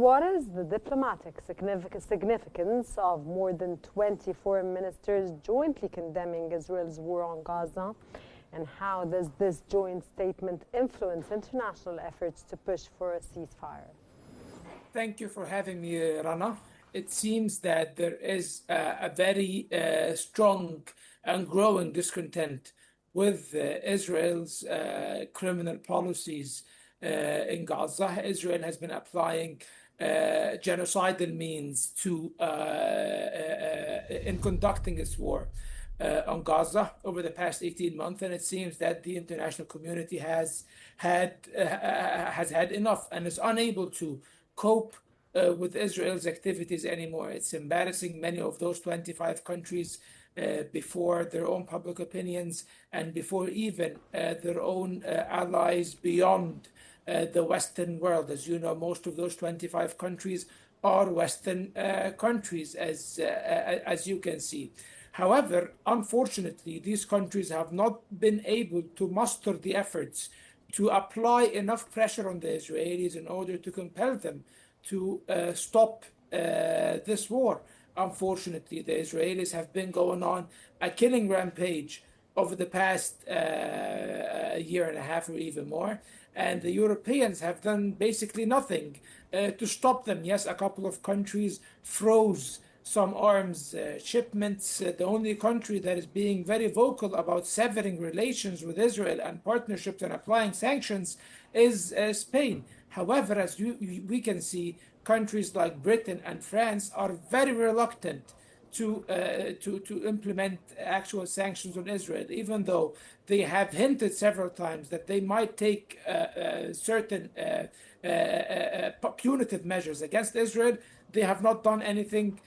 what is the diplomatic significance of more than 20 foreign ministers jointly condemning Israel's war on Gaza? And how does this joint statement influence international efforts to push for a ceasefire? Thank you for having me, Rana. It seems that there is a very strong and growing discontent with Israel's criminal policies in Gaza. Israel has been applying genocidal means in conducting its war on Gaza over the past 18 months, and it seems that the international community has had enough and is unable to cope with Israel's activities anymore. It's embarrassing many of those 25 countries before their own public opinions and before even their own allies beyond the Western world. As you know, most of those 25 countries are Western countries, as you can see. However, unfortunately, these countries have not been able to muster the efforts to apply enough pressure on the Israelis in order to compel them to stop this war. Unfortunately, the Israelis have been going on a killing rampage over the past year and a half or even more, and the Europeans have done basically nothing to stop them. Yes, a couple of countries froze some arms shipments. The only country that is being very vocal about severing relations with Israel and partnerships and applying sanctions is Spain. However, as we can see, countries like Britain and France are very reluctant to implement actual sanctions on Israel, even though they have hinted several times that they might take certain punitive measures against Israel. They have not done anything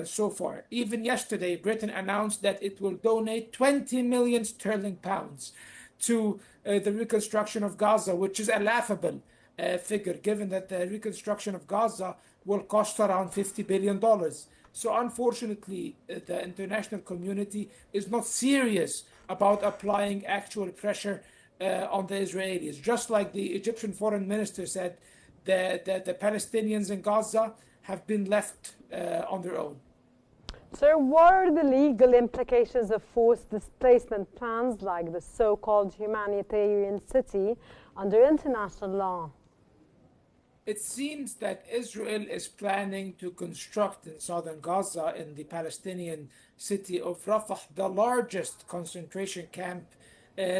so far. Even yesterday, Britain announced that it will donate 20 million sterling pounds to the reconstruction of Gaza, which is a laughable figure, given that the reconstruction of Gaza will cost around $50 billion. So unfortunately, the international community is not serious about applying actual pressure on the Israelis. Just like the Egyptian foreign minister said, the Palestinians in Gaza have been left on their own. Sir, what are the legal implications of forced displacement plans like the so-called humanitarian city under international law? It seems that Israel is planning to construct in southern Gaza, in the Palestinian city of Rafah, the largest concentration camp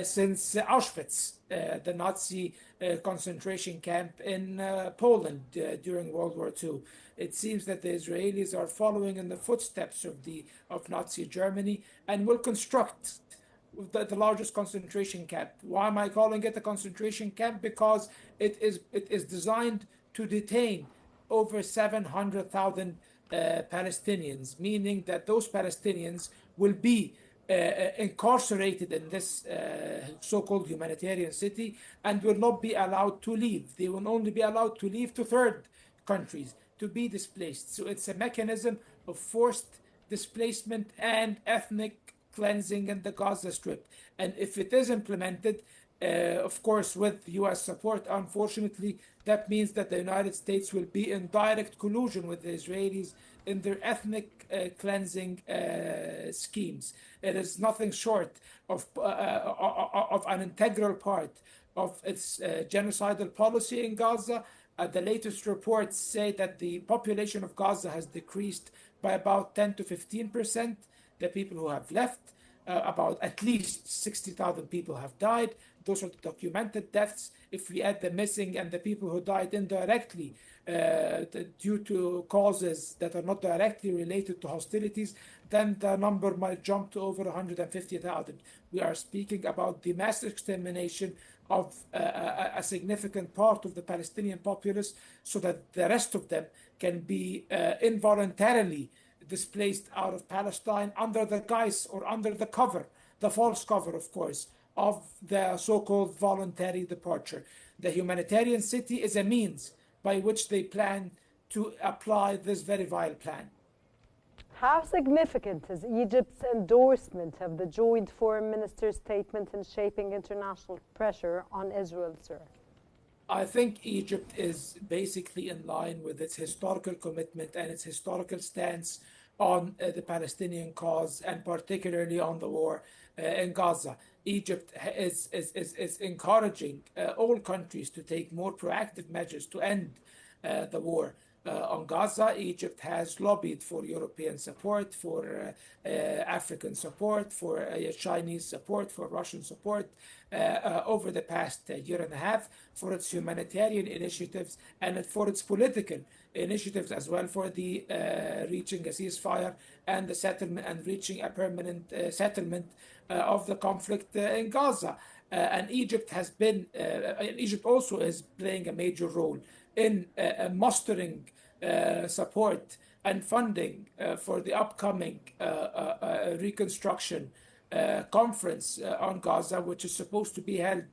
since Auschwitz, the Nazi concentration camp in Poland during World War II. It seems that the Israelis are following in the footsteps of Nazi Germany and will construct the largest concentration camp. Why am I calling it a concentration camp? Because it is designed to detain over 700,000 Palestinians, meaning that those Palestinians will be incarcerated in this so-called humanitarian city and will not be allowed to leave. They will only be allowed to leave to third countries to be displaced. So it's a mechanism of forced displacement and ethnic cleansing in the Gaza Strip. And if it is implemented, of course, with US support, unfortunately, that means that the United States will be in direct collusion with the Israelis in their ethnic cleansing schemes. It is nothing short of an integral part of its genocidal policy in Gaza. The latest reports say that the population of Gaza has decreased by about 10 to 15%. The people who have left, about at least 60,000 people have died. Those are the documented deaths. If we add the missing and the people who died indirectly due to causes that are not directly related to hostilities, then the number might jump to over 150,000. We are speaking about the mass extermination of a significant part of the Palestinian populace so that the rest of them can be involuntarily displaced out of Palestine under the guise or under the cover, the false cover, of course, of the so-called voluntary departure. The humanitarian city is a means by which they plan to apply this very vile plan. How significant is Egypt's endorsement of the joint foreign minister statement in shaping international pressure on Israel, sir? I think Egypt is basically in line with its historical commitment and its historical stance on the Palestinian cause, and particularly on the war in Gaza. Egypt is encouraging all countries to take more proactive measures to end the war on Gaza. Egypt has lobbied for European support, for African support, for Chinese support, for Russian support over the past year and a half, for its humanitarian initiatives and for its political initiatives as well, for the reaching a ceasefire and the settlement and reaching a permanent settlement of the conflict in Gaza. And Egypt also is playing a major role in mustering support and funding for the upcoming reconstruction conference on Gaza, which is supposed to be held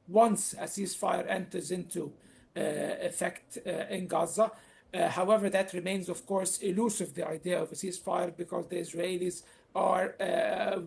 once a ceasefire enters into effect in Gaza. However, that remains, of course, elusive, the idea of a ceasefire, because the Israelis are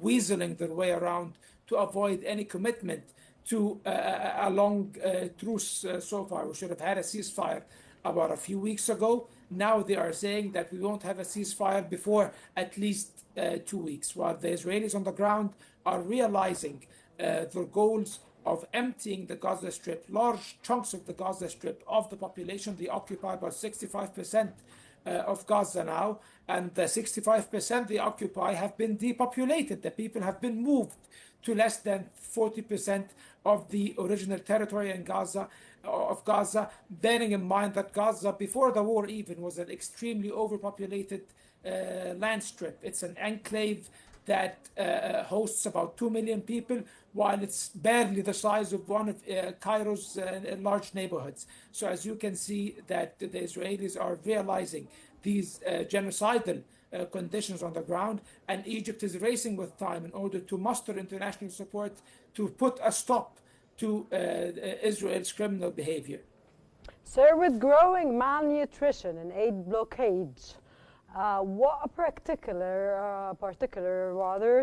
weaseling their way around to avoid any commitment to a long truce so far. We should have had a ceasefire about a few weeks ago. Now they are saying that we won't have a ceasefire before at least 2 weeks, while the Israelis on the ground are realizing their goals of emptying the Gaza Strip, large chunks of the Gaza Strip, of the population. They occupy about 65% of Gaza now, and the 65% they occupy have been depopulated. The people have been moved to less than 40% of the original territory in Gaza, bearing in mind that Gaza, before the war even, was an extremely overpopulated land strip. It's an enclave that hosts about 2 million people, while it's barely the size of one of Cairo's large neighborhoods. So as you can see, that the Israelis are realizing these genocidal conditions on the ground, and Egypt is racing with time in order to muster international support to put a stop to Israel's criminal behavior. Sir, with growing malnutrition and aid blockage, what particular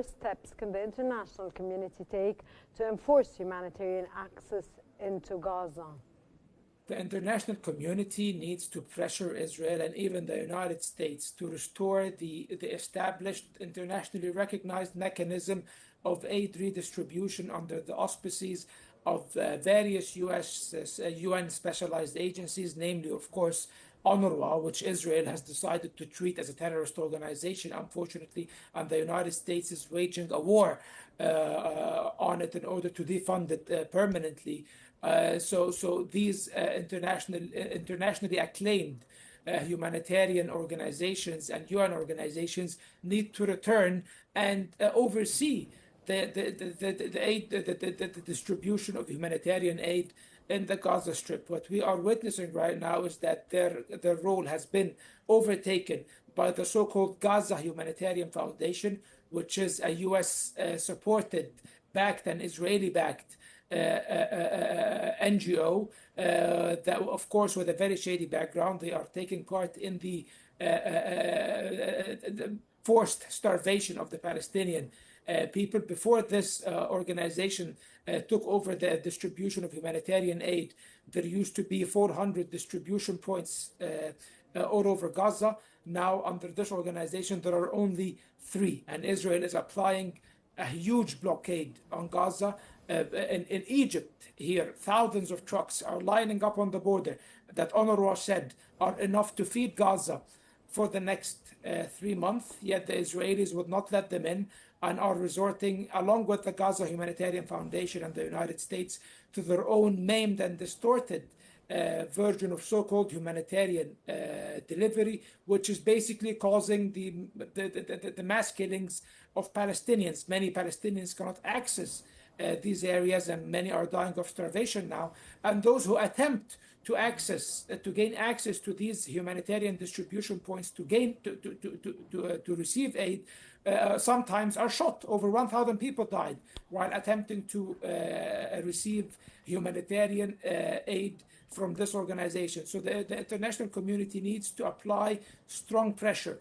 steps can the international community take to enforce humanitarian access into Gaza? The international community needs to pressure Israel and even the United States to restore the established, internationally recognized mechanism of aid redistribution under the auspices of various UN specialized agencies, namely, of course, UNRWA, which Israel has decided to treat as a terrorist organization, unfortunately, and the United States is waging a war on it in order to defund it permanently. So these internationally acclaimed humanitarian organizations and UN organizations need to return and oversee the aid, the distribution of humanitarian aid in the Gaza Strip. What we are witnessing right now is that their role has been overtaken by the so-called Gaza Humanitarian Foundation, which is a U.S. supported, backed and Israeli-backed NGO that, of course, with a very shady background. They are taking part in the forced starvation of the Palestinian people. Before this organization took over the distribution of humanitarian aid, there used to be 400 distribution points all over Gaza. Now, under this organization, there are only 3, and Israel is applying a huge blockade on Gaza. In Egypt, here, thousands of trucks are lining up on the border that UNRWA said are enough to feed Gaza for the next 3 months, yet the Israelis would not let them in and are resorting, along with the Gaza Humanitarian Foundation and the United States, to their own maimed and distorted version of so-called humanitarian delivery, which is basically causing the mass killings of Palestinians. Many Palestinians cannot access these areas, and many are dying of starvation now. And those who attempt to gain access to these humanitarian distribution points to receive aid, sometimes are shot. Over 1,000 people died while attempting to receive humanitarian aid from this organization. So the international community needs to apply strong pressure